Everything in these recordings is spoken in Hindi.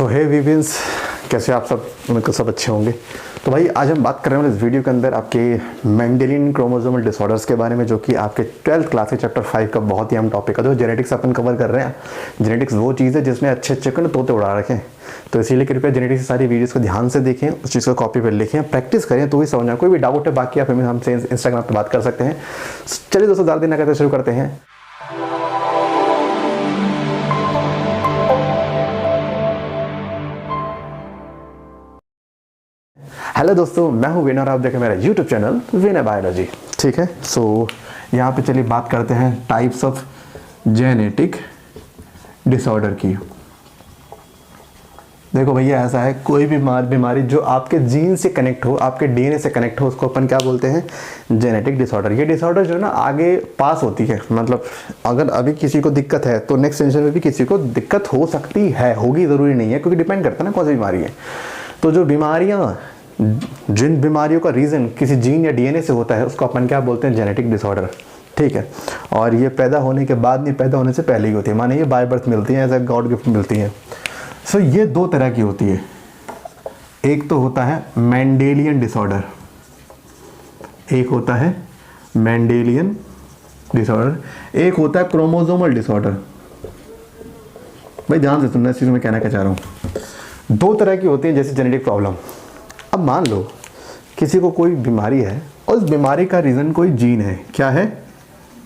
सो हे वीविंस, कैसे आप सब? उम्मीद सब अच्छे होंगे। तो भाई आज हम बात कर रहे हैं इस वीडियो के अंदर आपके मेंडेलियन क्रोमोसोमल डिसऑर्डर्स के बारे में, जो कि आपके 12th क्लास के चैप्टर 5 का बहुत ही अहम टॉपिक है। जो जेनेटिक्स अपन कवर कर रहे हैं, जेनेटिक्स वो चीज़ है जिसमें अच्छे अच्छे को तोते उड़ा रखे हैं। तो इसीलिए कृपया जेनेटिक्स की सारी वीडियोज़ को ध्यान से देखें, उस चीज़ को कॉपी पर लिखें, प्रैक्टिस करें तो ही समझना। कोई भी डाउट है बाकी आप हमसे इंस्टाग्राम पर बात कर सकते हैं। चलिए दोस्तों, ज़्यादा देर न करते शुरू करते हैं। हेलो दोस्तों, मैं हूं विनर, आप देखें मेरा यूट्यूब चैनल विनर बायोलॉजी। ठीक है, सो यहाँ पे चलिए बात करते हैं टाइप्स ऑफ जेनेटिक डिसऑर्डर की। देखो भैया, ऐसा है कोई भी बीमारी जो आपके जीन से कनेक्ट हो, आपके डीएनए से कनेक्ट हो, उसको अपन क्या बोलते हैं? Genetic disorder. ये डिसऑर्डर जो है ना आगे पास होती है, मतलब अगर अभी किसी को दिक्कत है तो नेक्स्ट जनरेशन में भी किसी को दिक्कत हो सकती है, होगी ज़रूरी नहीं है, क्योंकि डिपेंड करता है ना कौन सी बीमारी है। तो जो बीमारियाँ, जिन बीमारियों का रीज़न किसी जीन या डीएनए से होता है, उसको अपन क्या बोलते हैं? Genetic disorder. ठीक है, और ये पैदा होने के बाद नहीं, पैदा होने से पहले ही होती है, माने ये बाय बर्थ मिलती है, एज ए गॉड गिफ्ट मिलती है। सो ये दो तरह की होती है। एक तो होता है मेंडेलियन डिसऑर्डर, एक होता है मेंडेलियन डिसऑर्डर, एक होता है क्रोमोसोमल डिसऑर्डर। भाई ध्यान से सुनना, इस चीज़ में कहना क्या चाह रहा हूँ। दो तरह की होती है जैसे जेनेटिक प्रॉब्लम। अब मान लो किसी को कोई बीमारी है और उस बीमारी का रीज़न कोई जीन है। क्या है?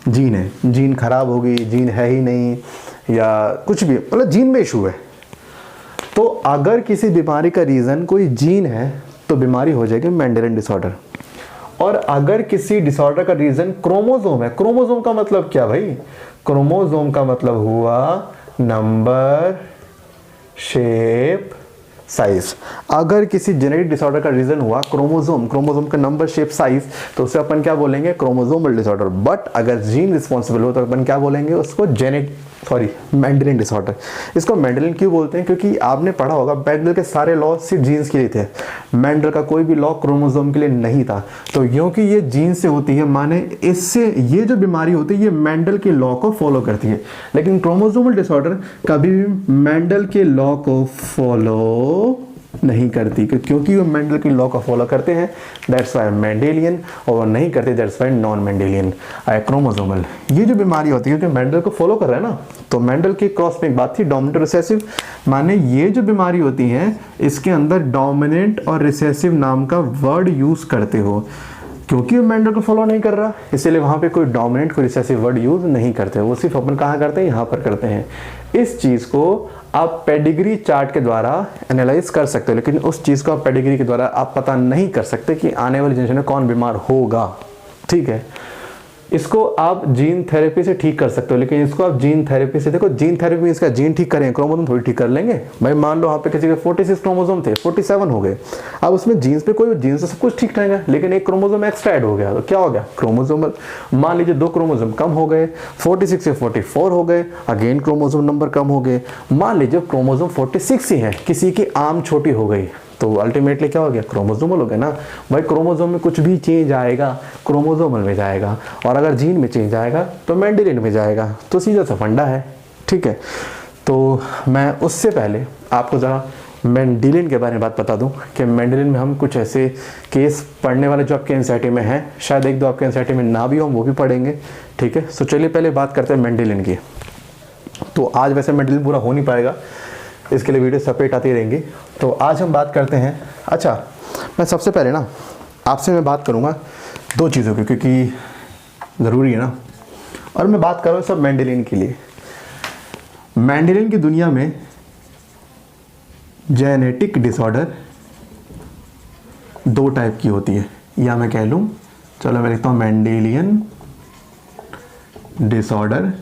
जीन है। जीन खराब होगी, जीन है ही नहीं, या कुछ भी, मतलब जीन में इशू है। तो अगर किसी बीमारी का रीज़न कोई जीन है तो बीमारी हो जाएगी मेंडेलियन डिसऑर्डर। और अगर किसी डिसऑर्डर का रीज़न क्रोमोसोम है, क्रोमोसोम का मतलब क्या भाई? क्रोमोसोम का मतलब हुआ नंबर, शेप, साइज। अगर किसी जेनेटिक डिसऑर्डर का रीजन हुआ क्रोमोसोम, क्रोमोसोम का नंबर, शेप, साइज, तो उसे अपन क्या बोलेंगे? Chromosomal disorder. बट अगर जीन रिस्पॉन्सिबल हो तो अपन क्या बोलेंगे उसको? Mendelian disorder. इसको मेंडेलियन क्यों बोलते हैं? क्योंकि आपने पढ़ा होगा मेंडल के सारे लॉ सिर्फ जीन्स के लिए थे, मेंडल का कोई भी लॉ क्रोमोसोम के लिए नहीं था। तो क्योंकि ये जीन से होती है, माने इससे ये जो बीमारी होती है ये मेंडल के लॉ को फॉलो करती है। लेकिन क्रोमोसोमल डिसऑर्डर कभी भी मेंडल के लॉ को फॉलो नहीं करती, क्योंकि वो मेंडल की लॉ को फॉलो करते हैं, दैट्स वाई मेंडेलियन, और वो नहीं करते, that's why non Mendelian chromosomal. ये जो बीमारी होती है क्योंकि मेंडल को फॉलो कर रहा है ना, तो मेंडल की क्रॉस में एक बात थी, डोमिनेंट और रिसेसिव। माने ये जो बीमारी होती है इसके अंदर डोमिनेंट और रिसेसिव नाम का वर्ड यूज करते हो, क्योंकि वो मेंडल को फॉलो नहीं कर रहा, इसीलिए वहाँ पे कोई डोमिनेंट कोई रिसेसिव वर्ड यूज नहीं करते। वो सिर्फ अपन कहाँ करते हैं? यहाँ पर करते हैं। इस चीज़ को आप पेडिग्री चार्ट के द्वारा एनालाइज कर सकते हो, लेकिन उस चीज़ को आप पेडिग्री के द्वारा आप पता नहीं कर सकते कि आने वाली जनरेशन में कौन बीमार होगा। ठीक है, इसको आप जीन थेरेपी से ठीक कर सकते हो, लेकिन इसको आप जीन थेरेपी से, देखो जीन थेरेपी में इसका जीन ठीक करें, क्रोमोसोम थोड़ी ठीक कर लेंगे। भाई मान लो वहाँ पे किसी के 46 क्रोमोसोम थे, 47 हो गए। अब उसमें जीन्स पे कोई जीन्स से सब कुछ ठीक रहेगा, लेकिन एक क्रोमोसोम एक्स्ट्रा ऐड हो गया, तो क्या हो गया? क्रोमोसोमल। मान लीजिए 2 क्रोमोसोम कम हो गए, 46 से 44 हो गए, अगेन क्रोमोसोम नंबर कम हो गए। मान लीजिए क्रोमोसोम 46 ही है, किसी की आर्म छोटी हो गई, तो अल्टीमेटली क्या हो गया? क्रोमोसोमल हो गया ना। भाई क्रोमोसोम में कुछ भी चेंज आएगा क्रोमोसोमल में जाएगा, और अगर जीन में चेंज आएगा तो मेंडेलियन में जाएगा। तो सीधा सा फंडा है। ठीक है, तो मैं उससे पहले आपको ज़रा मेंडेलियन के बारे में बात बता दूं कि मेंडेलियन में हम कुछ ऐसे केस पढ़ने वाले जो आपके एनसीईआरटी में हैं, शायद एक दो आपके एनसीईआरटी में ना भी हो, वो भी पढ़ेंगे। ठीक है, सो चलिए पहले बात करते हैं मेंडेलियन की। तो आज वैसे मेंडेलियन पूरा हो नहीं पाएगा, इसके लिए वीडियो सेपरेट आती रहेंगी। तो आज हम बात करते हैं, अच्छा मैं सबसे पहले ना आपसे मैं बात करूँगा 2 चीज़ों की, क्योंकि ज़रूरी है ना, और मैं बात कर रहा हूँ सब मेंडेलियन के लिए। मेंडेलियन की दुनिया में जेनेटिक डिसऑर्डर 2 टाइप की होती है, या मैं कह लूँ, चलो मैं लिखता हूँ मेंडेलियन डिसऑर्डर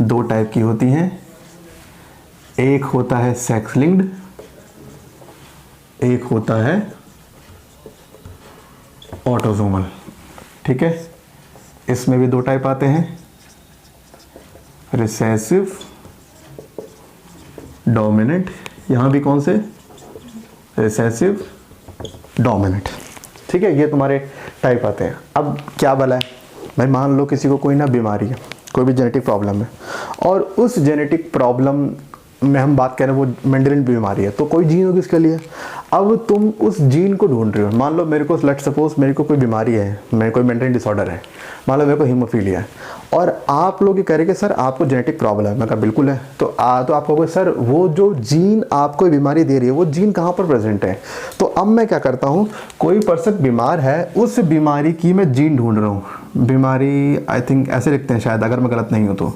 2 टाइप की होती हैं। एक होता है सेक्स लिंक्ड, एक होता है ऑटोसोमल। ठीक है, इसमें भी 2 टाइप आते हैं, रिसेसिव, डोमिनेंट। यहां भी कौन से? Recessive, dominant. ठीक है, ये तुम्हारे टाइप आते हैं। अब क्या भला है भाई, मान लो किसी को कोई ना बीमारी है, कोई भी जेनेटिक प्रॉब्लम है, और उस जेनेटिक प्रॉब्लम में हम बात करें वो मेंडेलियन बीमारी है, तो कोई जीन होगी इसके लिए। अब तुम उस जीन को ढूंढ रहे हो, मान लो मेरे को लेट सपोज मेरे को कोई बीमारी है, मेरे कोई मेंटल डिसऑर्डर है, मान लो मेरे को हीमोफीलिया है, और आप लोग ये कह रहे कि सर आपको जेनेटिक प्रॉब्लम है। मैं कहा बिल्कुल है। तो आप कहोगे सर वो जो जीन आपको बीमारी दे रही है वो जीन कहाँ पर प्रेजेंट है। तो अब मैं क्या करता हूँ, कोई पर्सन बीमार है, उस बीमारी की मैं जीन ढूंढ रहा हूँ। बीमारी आई थिंक ऐसे लिखते हैं शायद, अगर मैं गलत नहीं हूँ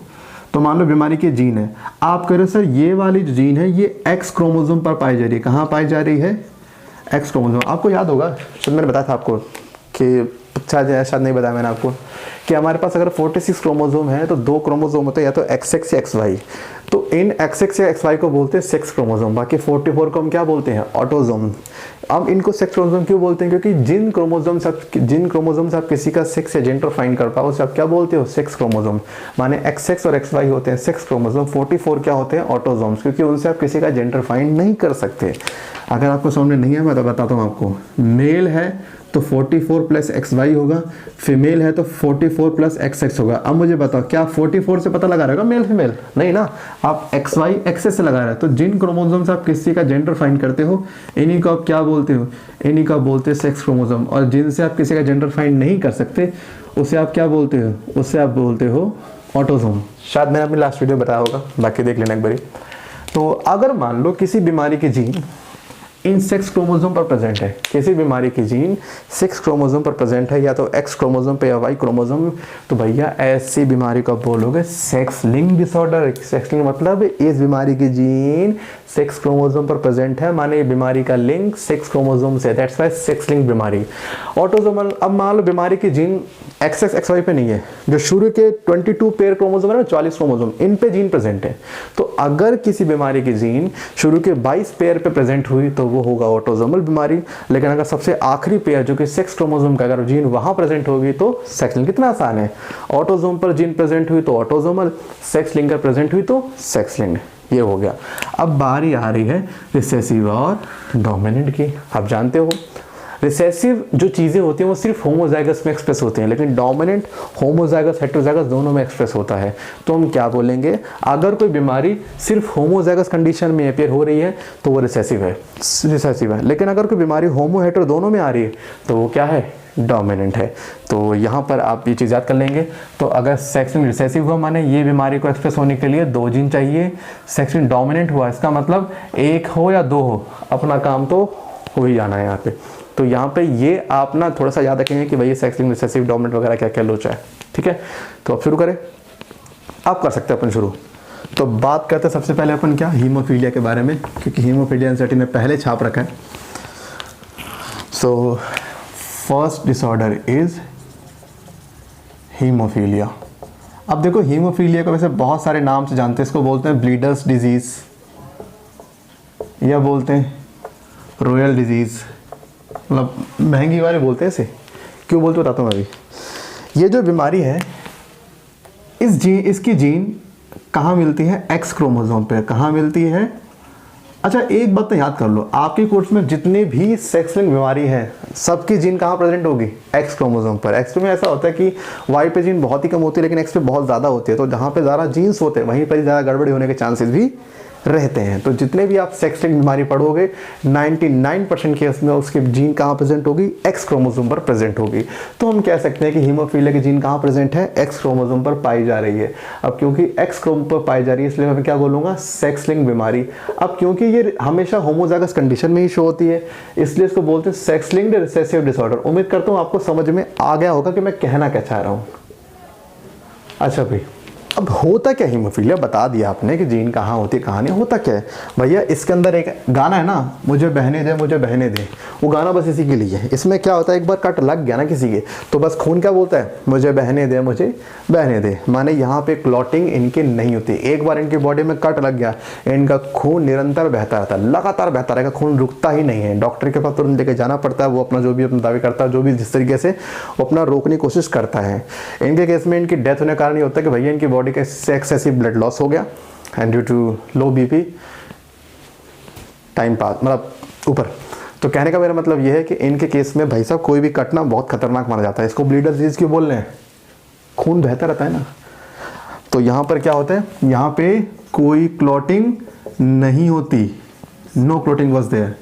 तो मान लो बीमारी की जीन है, आप कह रहे हो सर ये वाली जो जीन है ये एक्स क्रोमोसोम पर पाई जा रही है। कहाँ पाई जा रही है? X chromosome. आपको याद होगा शायद मैंने बताया था आपको कि शायद नहीं बताया मैंने आपको कि हमारे पास अगर 46 क्रोमोसोम है तो 2 क्रोमोसोम होते हैं, या तो XX या XY। तो इन XX या XY को बोलते हैं सेक्स क्रोमोसोम, बाकी 44 को हम क्या बोलते हैं? ऑटोसोम। अब इनको सेक्स क्रोमोसोम क्यों बोलते हैं? क्योंकि जिन क्रोमोसोम से आप किसी का सेक्स या जेंडर फाइंड कर पाओ उसे आप क्या बोलते हो? Sex chromosome. माने XX और XY होते हैं सेक्स क्रोमोसोम, 44 क्या होते हैं? ऑटोसोम्स, क्योंकि उनसे आप किसी का जेंडर फाइंड नहीं कर सकते। अगर आपको समझ में नहीं है मैं तो बताता हूँ आपको। मेल है तो 44 प्लस XY होगा, फीमेल है तो 44 प्लस XX होगा। अब मुझे बताओ क्या 44 से पता लगा रहेगा मेल फीमेल? नहीं ना, आप XY XS से लगा रहे हैं। तो जिन क्रोमोसोम से आप किसी का जेंडर फाइंड करते हो इन्हीं को आप क्या बोलते हो? इन्हीं को बोलते हैं सेक्स क्रोमोसोम। और जिनसे आप किसी का जेंडर फाइंड नहीं कर सकते उसे आप क्या बोलते हो? उससे आप बोलते हो ऑटोसोम। शायद मैंने अपनी लास्ट वीडियो बताया होगा, बाकी देख लेना एक बारी। तो अगर मान लो किसी बीमारी की जीन इन सेक्स क्रोमोसोम पर प्रेजेंट है, किसी बीमारी की जीन सेक्स क्रोमोसोम पर प्रेजेंट है, या तो एक्स क्रोमोसोम पे या वाई क्रोमोसोम, तो भैया ऐसी बीमारी को बोलोगे sex link disorder. Sex link मतलब इस बीमारी की जीन सेक्स क्रोमोसोम पर प्रेजेंट है, माने बीमारी का लिंक सेक्स क्रोमोसोम से, दैट्स वाई सेक्स लिंक बीमारी। ऑटोसोमल, अब मान लो बीमारी की जीन XX XY पे नहीं है, जो शुरू के 22 पेयर क्रोमोसोम है ना, 44 क्रोमोसोम, इन पे जीन प्रेजेंट है। तो अगर किसी बीमारी की जीन शुरू के 22 पेयर पे प्रेजेंट हुई तो वो होगा ऑटोसोमल बीमारी। लेकिन अगर सबसे आखिरी पेयर जो कि सेक्स क्रोमोसोम का अगर जीन वहां प्रेजेंट होगी तो सेक्स लिंक। कितना आसान है, ऑटोसोम पर जीन प्रेजेंट हुई तो ऑटोसोमल, सेक्स लिंक प्रेजेंट हुई तो सेक्स लिंक। ये हो गया। अब बारी आ रही है रिसेसिव और डोमिनेंट की। आप जानते हो रिसेसिव जो चीज़ें होती हैं वो सिर्फ होमोजाइगस में एक्सप्रेस होती हैं, लेकिन डोमिनेंट होमोजाइगस हेटेरोजाइगस दोनों में एक्सप्रेस होता है। तो हम क्या बोलेंगे, अगर कोई बीमारी सिर्फ होमोजाइगस कंडीशन में अपेयर हो रही है तो वो रिसेसिव है। लेकिन अगर कोई बीमारी होमो हेटेरो दोनों में आ रही है तो वो क्या है? डोमिनेंट है। तो यहाँ पर आप ये चीज़ याद कर लेंगे। तो अगर सेक्स लिंक रिसेसिव हुआ माने ये बीमारी को एक्सप्रेस होने के लिए 2 जीन चाहिए। सेक्स लिंक डोमिनेंट हुआ इसका मतलब 1 हो या 2 हो, अपना काम तो हो ही जाना है यहाँ पे। तो यहाँ पे ये आप ना थोड़ा सा याद रखेंगे कि भाई सेक्स लिंक रिसेसिव डोमिनेंट वगैरह क्या क्या लोचा है। ठीक है, तो अब शुरू करें। आप कर सकते हैं अपन शुरू। तो बात करते हैं सबसे पहले अपन क्या, हीमोफीलिया के बारे में, क्योंकि हीमोफीलिया एनसीईआरटी ने पहले छाप रखा है। So first disorder is haemophilia. अब देखो हीमोफीलिया को वैसे बहुत सारे नाम से जानते हैं। इसको बोलते हैं ब्लीडर्स डिजीज, या बोलते हैं रॉयल डिजीज, मतलब महंगी वाले बोलते हैं इसे। क्यों बोलते बताता हूँ अभी। ये जो बीमारी है इसकी जीन कहाँ मिलती है? एक्स क्रोमोसोम पे। कहाँ मिलती है? अच्छा एक बात तो याद कर लो, आपके कोर्स में जितने भी सेक्स लिंक बीमारी है सबकी जीन कहाँ प्रेजेंट होगी? एक्स क्रोमोसोम पर। एक्स में ऐसा होता है कि वाई पे जीन बहुत ही कम होती है लेकिन एक्स पे बहुत ज़्यादा होती है। तो जहाँ पे ज़्यादा जीन्स होते हैं वहीं पर ज़्यादा गड़बड़ी होने के चांसेस भी रहते हैं। तो जितने भी आप सेक्स लिंक बीमारी पढ़ोगे 99% केस में उसकी जीन कहाँ प्रेजेंट होगी? एक्स क्रोमोसोम पर प्रेजेंट होगी। तो हम कह सकते हैं कि हीमोफीलिया की जीन कहाँ प्रेजेंट है? एक्स क्रोमोसोम पर पाई जा रही है। अब क्योंकि एक्स क्रोमोसोम पर पाई जा रही है इसलिए मैं क्या बोलूँगा? सेक्स लिंक बीमारी। अब क्योंकि ये हमेशा होमोजाइगस कंडीशन में ही शो होती है इसलिए इसको बोलते हैं सेक्स लिंक्ड रिसेसिव डिसऑर्डर। उम्मीद करता हूँ आपको समझ में आ गया होगा कि मैं कहना क्या चाह रहा हूँ। अच्छा भाई, अब होता क्या हीमोफीलिया? बता दिया आपने कि जीन कहाँ होती है कहाँ नहीं। होता क्या है भैया, इसके अंदर एक गाना है ना, मुझे बहने दे मुझे बहने दे, वो गाना बस इसी के लिए है। इसमें क्या होता है, एक बार कट लग गया ना किसी के तो बस खून क्या बोलता है? मुझे बहने दे मुझे बहने दे। माने यहाँ पे क्लॉटिंग इनकी नहीं होती। एक बार इनकी बॉडी में कट लग गया इनका खून निरंतर बहता रहता है, लगातार बहता रहेगा, खून रुकता ही नहीं है। डॉक्टर के पास तुरंत लेके जाना पड़ता है। वो अपना जो भी अपना दावे करता है, जो भी जिस तरीके से वो अपना रोकने की कोशिश करता है। इनके केस में इनकी डेथ होने का कारण ये होता है कि भैया इनकी बॉडी का एक्सेसिव ब्लड लॉस हो गया and due to low BP time pass, मतलब ऊपर। तो कहने का मेरा मतलब यह है कि इनके केस में भाई साहब कोई भी कटना बहुत खतरनाक माना जाता है। इसको ब्लीडर डिजीज क्यों बोल रहे हैं? खून बहता रहता है ना। तो यहाँ पर क्या होता है, यहाँ पे कोई क्लॉटिंग नहीं होती, नो क्लोटिंग वॉज देयर।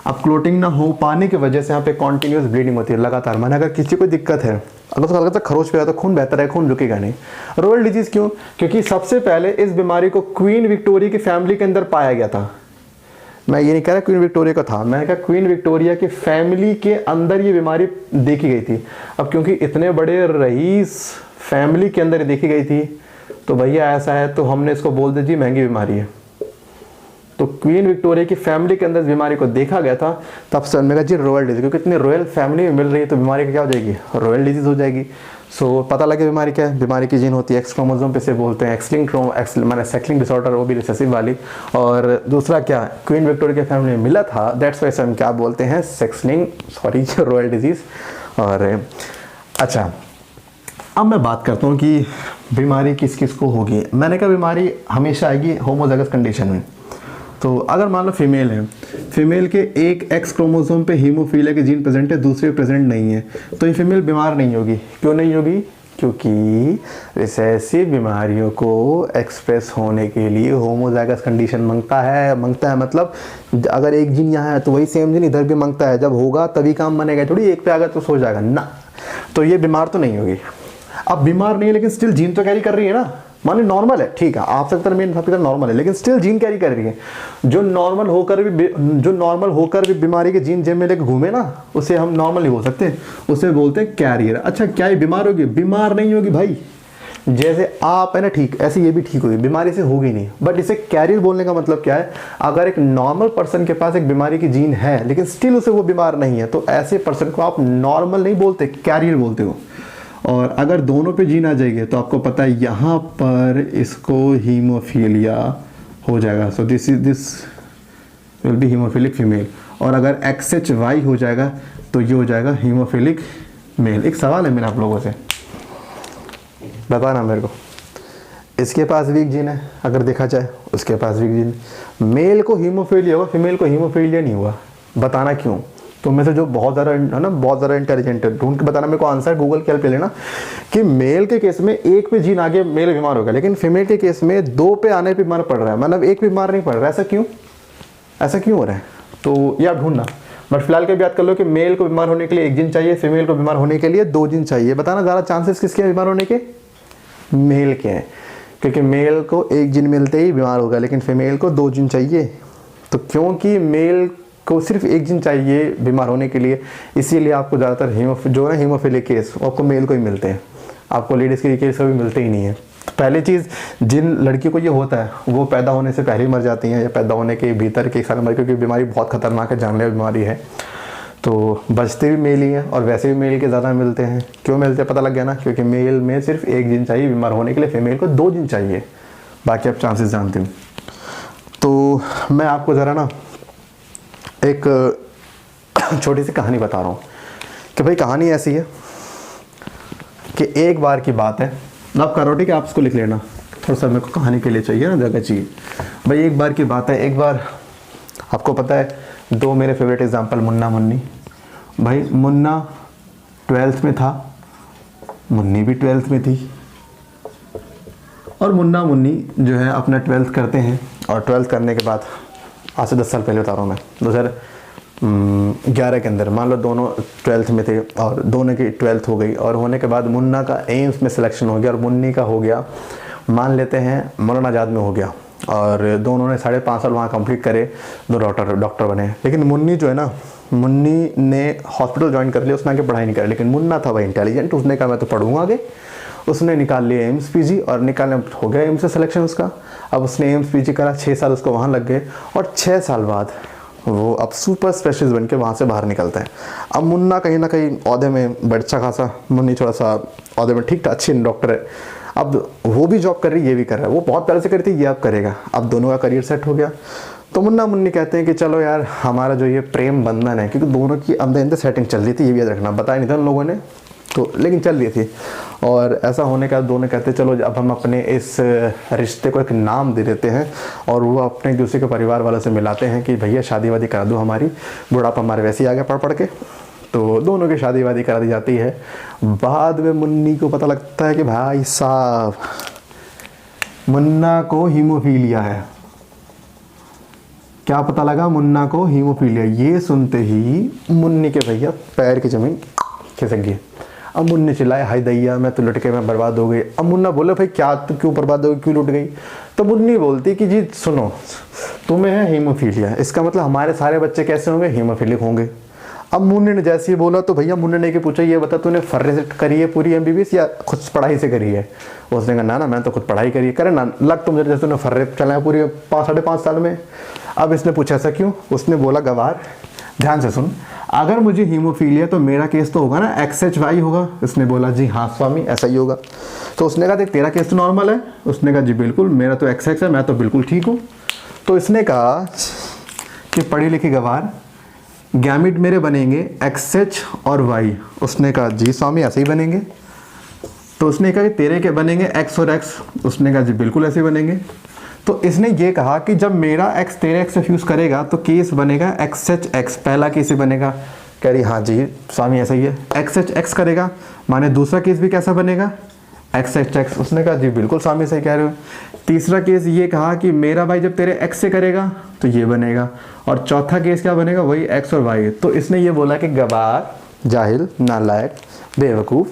अब क्लोटिंग ना हो पाने की वजह से यहाँ पे कॉन्टिन्यूस ब्लीडिंग होती है लगातार। माने अगर किसी को दिक्कत है, अगर तो हल्का सा खरोच पे है तो खून बहता है, खून रुकेगा नहीं। रॉयल डिजीज क्यों? क्योंकि सबसे पहले इस बीमारी को क्वीन विक्टोरिया की फैमिली के अंदर पाया गया था। मैं ये नहीं कह रहा क्वीन विक्टोरिया का था, मैं कहा क्वीन विक्टोरिया की फैमिली के अंदर ये बीमारी देखी गई थी। अब क्योंकि इतने बड़े रईस फैमिली के अंदर देखी गई थी तो भैया ऐसा है तो हमने इसको बोल दिया जी महंगी बीमारी है। तो क्वीन विक्टोरिया की फैमिली के अंदर बीमारी को देखा गया था, तब से हमने कहा जी रॉयल डिजीज, क्योंकि इतनी रॉयल फैमिली में मिल रही है तो बीमारी का क्या हो जाएगी, रॉयल डिजीज हो जाएगी। सो पता लगे बीमारी क्या है, बीमारी की जीन होती है एक्स क्रोमोसोम पे से बोलते हैं मैंने सेक्लिंग डिसऑर्डर, वो भी रिसेसिव वाली। और दूसरा क्या, क्वीन विक्टोरिया की फैमिली में मिला था, दैट्स वाई हम क्या बोलते हैं रॉयल डिजीज। और अच्छा, अब मैं बात करता हूँ कि बीमारी किस किस को होगी। मैंने कहा बीमारी हमेशा आएगी होमोजाइगस कंडीशन में। तो अगर मान लो फीमेल है, फीमेल के एक एक्स क्रोमोसोम पे हीमोफीलिया की जीन प्रेजेंट है, दूसरे प्रेजेंट नहीं है, तो ये फीमेल बीमार नहीं होगी। क्यों नहीं होगी? क्योंकि रिसेसिव बीमारियों को एक्सप्रेस होने के लिए होमोजाइगस कंडीशन मांगता है मतलब अगर एक जीन यहाँ है तो वही सेम जीन इधर भी मांगता है, जब होगा तभी काम बनेगा, थोड़ी एक पे आ गया तो सो जाएगा ना। तो ये बीमार तो नहीं होगी। अब बीमार नहीं है लेकिन स्टिल जीन तो कैरी कर रही है ना, माने नॉर्मल है, ठीक है, आप सबकी तरह मेन सबकी तरह नॉर्मल है, लेकिन स्टिल जीन कैरी कर रही है। जो नॉर्मल होकर भी बीमारी के जीन जेब में लेकर घूमे ना, उसे हम नॉर्मल नहीं बोल सकते, उसे बोलते हैं कैरियर। अच्छा, क्या ये बीमार होगी? बीमार नहीं होगी भाई, जैसे आप है ना ठीक, ऐसे ये भी ठीक होगी, बीमारी से होगी नहीं। बट इसे कैरियर बोलने का मतलब क्या है, अगर एक नॉर्मल पर्सन के पास एक बीमारी की जीन है लेकिन स्टिल उसे वो बीमार नहीं है, तो ऐसे पर्सन को आप नॉर्मल नहीं बोलते, कैरियर बोलते हो। और अगर दोनों पे जीन आ जाएगी तो आपको पता है यहाँ पर इसको हीमोफीलिया हो जाएगा। So this will be haemophilic female. और अगर XHY हो जाएगा तो ये हो जाएगा हीमोफिलिक मेल। एक सवाल है मेरा आप लोगों से, बताना मेरे को, इसके पास वीक जीन है अगर देखा जाए, उसके पास वीक जीन, मेल को हीमोफीलिया हुआ, फीमेल को हीमोफीलिया नहीं हुआ, बताना क्यों? तो में से जो बहुत ज़्यादा है ना, बहुत ज़्यादा इंटेलिजेंट है, ढूंढ के बताना मेरे को आंसर, गूगल के हेल्प ले लेना। कि मेल के केस में एक पे जीन आगे मेल बीमार होगा, लेकिन फीमेल के केस में दो पे आने पे बीमार पड़ रहा है, मतलब एक बीमार नहीं पड़ रहा है। ऐसा क्यों हो रहा है? तो ये आप ढूंढना। बट फिलहाल के याद कर लो कि मेल को बीमार होने के लिए एक जीन चाहिए, फीमेल को बीमार होने के लिए दो जीन चाहिए। बताना ज़्यादा चांसेस किसके हैं बीमार होने के? मेल के हैं, क्योंकि मेल को एक जीन मिलते ही बीमार होगा, लेकिन फीमेल को दो जीन चाहिए। तो क्योंकि मेल को सिर्फ एक जीन चाहिए बीमार होने के लिए, इसीलिए आपको ज़्यादातर जो है हीमोफिलिक केस आपको मेल को ही मिलते हैं, आपको लेडीज़ के केस कभी मिलते ही नहीं है। तो पहली चीज़, जिन लड़कियों को ये होता है वो पैदा होने से पहले ही मर जाती हैं, या पैदा होने के भीतर के साल मर, क्योंकि बीमारी बहुत खतरनाक है, जानलेवा बीमारी है। तो बचते भी मेल ही हैं, और वैसे भी मेल के ज़्यादा मिलते हैं। क्यों मिलते हैं पता लग गया ना, क्योंकि मेल में सिर्फ एक जीन चाहिए बीमार होने के लिए, फीमेल को दो जीन चाहिए, बाकी आप चांसेस जानते हो। तो मैं आपको ज़रा ना एक छोटी सी कहानी बता रहा हूँ कि भाई कहानी ऐसी है कि एक बार की बात है, आप करो ठीक है, आप इसको लिख लेना, थोड़ा सा मेरे को कहानी के लिए चाहिए ना जगह चाहिए। भाई एक बार की बात है, एक बार आपको पता है दो मेरे फेवरेट एग्जांपल, मुन्ना मुन्नी। भाई मुन्ना 12th में था, मुन्नी भी 12th में थी, और मुन्ना मुन्नी जो है अपना 12th करते हैं, और 12th करने के बाद आज से 10 साल पहले बता रहा हूँ मैं, 2011 के अंदर, मान लो दोनों 12th में थे और दोनों की 12th हो गई, और होने के बाद मुन्ना का एम्स में सिलेक्शन हो गया और मुन्नी का हो गया, मान लेते हैं मौलाना आज़ाद में हो गया, और दोनों ने 5.5 साल वहाँ कंप्लीट करे, दो डॉक्टर बने। लेकिन मुन्नी जो है ना, मुन्नी ने हॉस्पिटल ज्वाइन कर लिया, उसने आगे पढ़ाई नहीं करी, लेकिन मुन्ना था भाई इंटेलिजेंट, उसने कहा मैं तो पढ़ूंगा आगे। उसने निकाल लिया एम्स पीजी, और निकालने हो गया एम्स से सिलेक्शन उसका। अब उसने एम्स पीजी करा, 6 साल उसको वहाँ लग गए, और 6 साल बाद वो अब सुपर स्पेशलिस्ट बन के वहाँ से बाहर निकलता है। अब मुन्ना कहीं ना कहीं औहदे में अच्छा खासा, मुन्नी थोड़ा सा औहदे में ठीक था, अच्छी डॉक्टर है। अब वो भी जॉब कर रही है, ये भी कर रहा है, वो बहुत पहले से करती है, ये अब करेगा। अब दोनों का करियर सेट हो गया, तो मुन्ना मुन्नी कहते हैं कि चलो यार हमारा जो ये प्रेम बंधन है, क्योंकि दोनों की अंदर अंदर सेटिंग चल रही थी, ये भी याद रखना, बताया नहीं था उन लोगों ने तो, लेकिन चल रही थी। और ऐसा होने का दोनों कहते चलो अब हम अपने इस रिश्ते को एक नाम दे देते हैं, और वो अपने एक दूसरे के परिवार वालों से मिलाते हैं कि भैया शादी वादी करा दो हमारी, बुढ़ापा हमारे वैसे ही आ गया पढ़ के। तो दोनों की शादी वादी करा दी जाती है। बाद में मुन्नी को पता लगता है कि भाई साहब मुन्ना को हीमोफीलिया है, क्या पता लगा, मुन्ना को हीमोफीलिया। ये सुनते ही मुन्नी के भैया पैर की जमीन खिसक गई। अब मुन्नी चिल्लाए, हाय दैया मैं तो लुट के मैं बर्बाद हो गई। अब मुन्ना बोले, भाई क्या, तू क्यों बर्बाद हो गई, क्यों लुट गई? तो मुन्नी बोलती कि जी सुनो, तुम्हें है हीमोफीलिया, इसका मतलब हमारे सारे बच्चे कैसे होंगे, हीमोफीलिक होंगे। अब मुन्नी ने जैसे ही बोला तो भैया मुन्नी ने के पूछा, ये बता तूने फर्रे से करी है पूरी MBBS या खुद पढ़ाई से करी है? उसने कहा ना मैं तो खुद पढ़ाई करी है। करे ना, लग तो मुझे जैसे तूने फर्रे चलाया पूरी 5-5.5 साल में। अब इसने पूछा ऐसा क्यों? उसने बोला, गवार ध्यान से सुन, अगर मुझे हीमोफीलिया तो मेरा केस तो होगा ना XHY होगा। इसने बोला जी हाँ स्वामी ऐसा ही होगा। तो उसने कहा देख तेरा केस तो नॉर्मल है। उसने कहा जी बिल्कुल, मेरा तो XX है, मैं तो बिल्कुल ठीक हूँ। तो इसने कहा कि पढ़ी लिखी गवार, गैमिट मेरे बनेंगे XH और Y। उसने कहा जी स्वामी ऐसे ही बनेंगे। तो उसने कहा कि तेरे के बनेंगे X और X। उसने कहा जी बिल्कुल ऐसे ही बनेंगे। तो इसने ये कहा कि जब मेरा X तेरे X से फ्यूज़ करेगा तो केस बनेगा XHX, पहला केस ही बनेगा। कह रही हाँ जी स्वामी ऐसा ही है। XHX करेगा माने दूसरा केस भी कैसा बनेगा, XHX। उसने कहा जी बिल्कुल स्वामी सही कह रहे हो। तीसरा केस ये कहा कि मेरा भाई जब तेरे X से करेगा तो ये बनेगा, और चौथा केस क्या बनेगा, वही X और Y। तो इसने ये बोला कि गवार, जाहिल, नालायक, बेवकूफ़,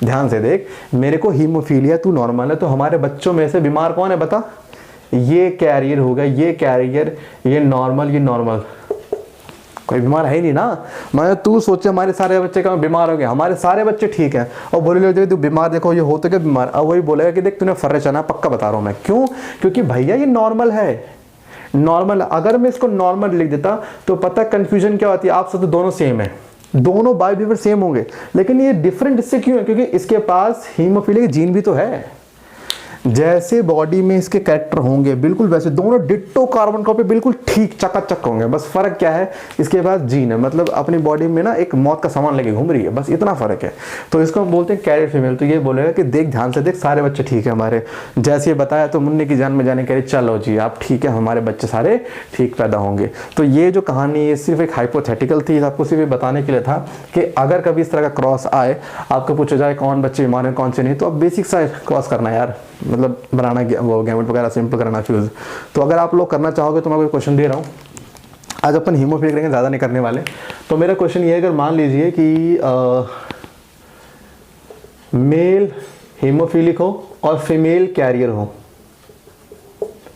ध्यान से देख, मेरे को हीमोफीलिया, तू नॉर्मल है, तो हमारे बच्चों में से बीमार कौन है बता? ये कैरियर होगा, ये कैरियर, ये नॉर्मल, कोई बीमार है ही नहीं ना। मैं तू सोचे हमारे सारे बच्चे कहाँ बीमार हो गए, हमारे सारे बच्चे ठीक हैं। और बोले लोग तू बीमार, देखो ये होते क्या बीमार। अब वही बोलेगा कि देख तूने फर्रे चना, पक्का बता रहा हूँ मैं। क्यों? क्योंकि भैया ये नॉर्मल है, नॉर्मल। अगर मैं इसको नॉर्मल लिख देता तो पता कंफ्यूजन क्या होती है, आप सब तो दोनों सेम है, दोनों बायोफिजिकल सेम होंगे, लेकिन ये डिफरेंट इससे क्यों है? क्योंकि इसके पास हीमोफीलिया जीन भी तो है। जैसे बॉडी में इसके कैरेक्टर होंगे बिल्कुल वैसे दोनों डिट्टो कार्बन कॉपी बिल्कुल ठीक चकाचक होंगे। बस फर्क क्या है, इसके पास जीन है, मतलब अपनी बॉडी में ना एक मौत का सामान लेके घूम रही है, बस इतना फर्क है। तो इसको हम बोलते हैं कैरियर फीमेल। तो ये बोलेगा कि देख ध्यान से देख, सारे बच्चे ठीक है हमारे। जैसे ये बताया तो मुन्नी की जान में जाने कह रही चलो जी आप ठीक है, हमारे बच्चे सारे ठीक पैदा होंगे। तो ये जो कहानी ये सिर्फ एक हाइपोथेटिकल थी, आपको सिर्फ बताने के लिए था कि अगर कभी इस तरह का क्रॉस आए, आपको पूछा जाए कौन बच्चे बीमार हैं कौन से नहीं, तो अब बेसिक सा क्रॉस करना यार, मतलब बनाना वो गैमेट वगैरह सिंपल कराना फ्यूज। तो अगर आप लोग करना चाहोगे तो मैं कोई क्वेश्चन दे रहा हूँ। आज अपन हीमोफीलिक करेंगे, ज़्यादा नहीं करने वाले। तो मेरा क्वेश्चन ये है, अगर मान लीजिए कि मेल हीमोफीलिक हो और फीमेल कैरियर हो,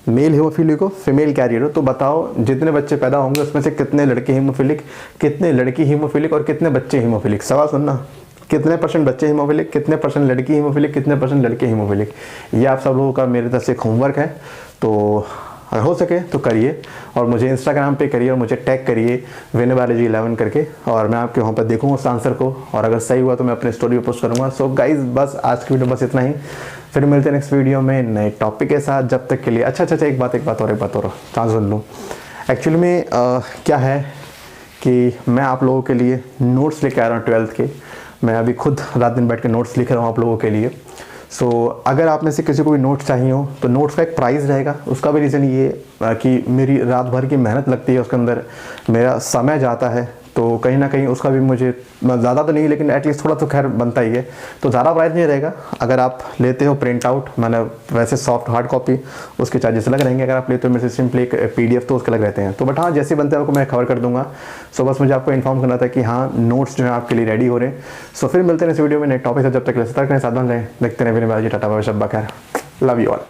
मेल हीमोफीलिक हो फीमेल कैरियर हो, तो बताओ जितने बच्चे पैदा होंगे उसमें से कितने लड़के हीमोफीलिक, कितने लड़की हीमोफीलिक और कितने बच्चे हीमोफीलिक। सवाल सुनना, कितने % बच्चे हीमोफीलिक, कितने % लड़की हीमोफीलिक, कितने % लड़के हीमोफीलिक। ये आप सब लोगों का मेरे तरफ से एक होमवर्क है, तो अगर हो सके तो करिए और मुझे इंस्टाग्राम पे करिए और मुझे टैग करिए विनयबालाजी11 करके, और मैं आपके वहाँ पर देखूँगा उस आंसर को, और अगर सही हुआ तो मैं अपने स्टोरी पे पोस्ट करूँगा। सो गाइज बस आज की वीडियो बस इतना ही, फिर मिलते हैं नेक्स्ट वीडियो में नए टॉपिक के साथ। जब तक के लिए अच्छा एक बात और चांस सुन लूँ। एक्चुअली में क्या है कि मैं आप लोगों के लिए नोट्स लेके आ रहा हूँ 12th के। मैं अभी खुद रात दिन बैठ के नोट्स लिख रहा हूँ आप लोगों के लिए। सो अगर आप में से किसी को भी नोट्स चाहिए हो तो नोट्स का एक प्राइस रहेगा। उसका भी रीज़न ये कि मेरी रात भर की मेहनत लगती है, उसके अंदर मेरा समय जाता है, तो कहीं ना कहीं उसका भी मुझे ज़्यादा तो नहीं लेकिन एटलीस्ट थोड़ा तो खैर बनता ही है। तो ज़्यादा प्राइस नहीं रहेगा। अगर आप लेते हो प्रिंट आउट, मैंने वैसे सॉफ्ट हार्ड कॉपी, उसके चार्जेस अलग रहेंगे। अगर आप लेते हो मेरे से सिंपली एक PDF तो उसके अलग रहते हैं। तो बट हाँ, जैसे बनते हैं आपको मैं खबर कर दूंगा। सो बस मुझे आपको इन्फॉर्म करना था कि हाँ नोट्स जो है आपके लिए रेडी हो रहे हैं। सो फिर मिलते हैं इस वीडियो में नए टॉपिक से, जब तक साथ बन रहे, देखते रहे। मेरे टाटा बाय, शब्बा खैर, लव यू ऑल।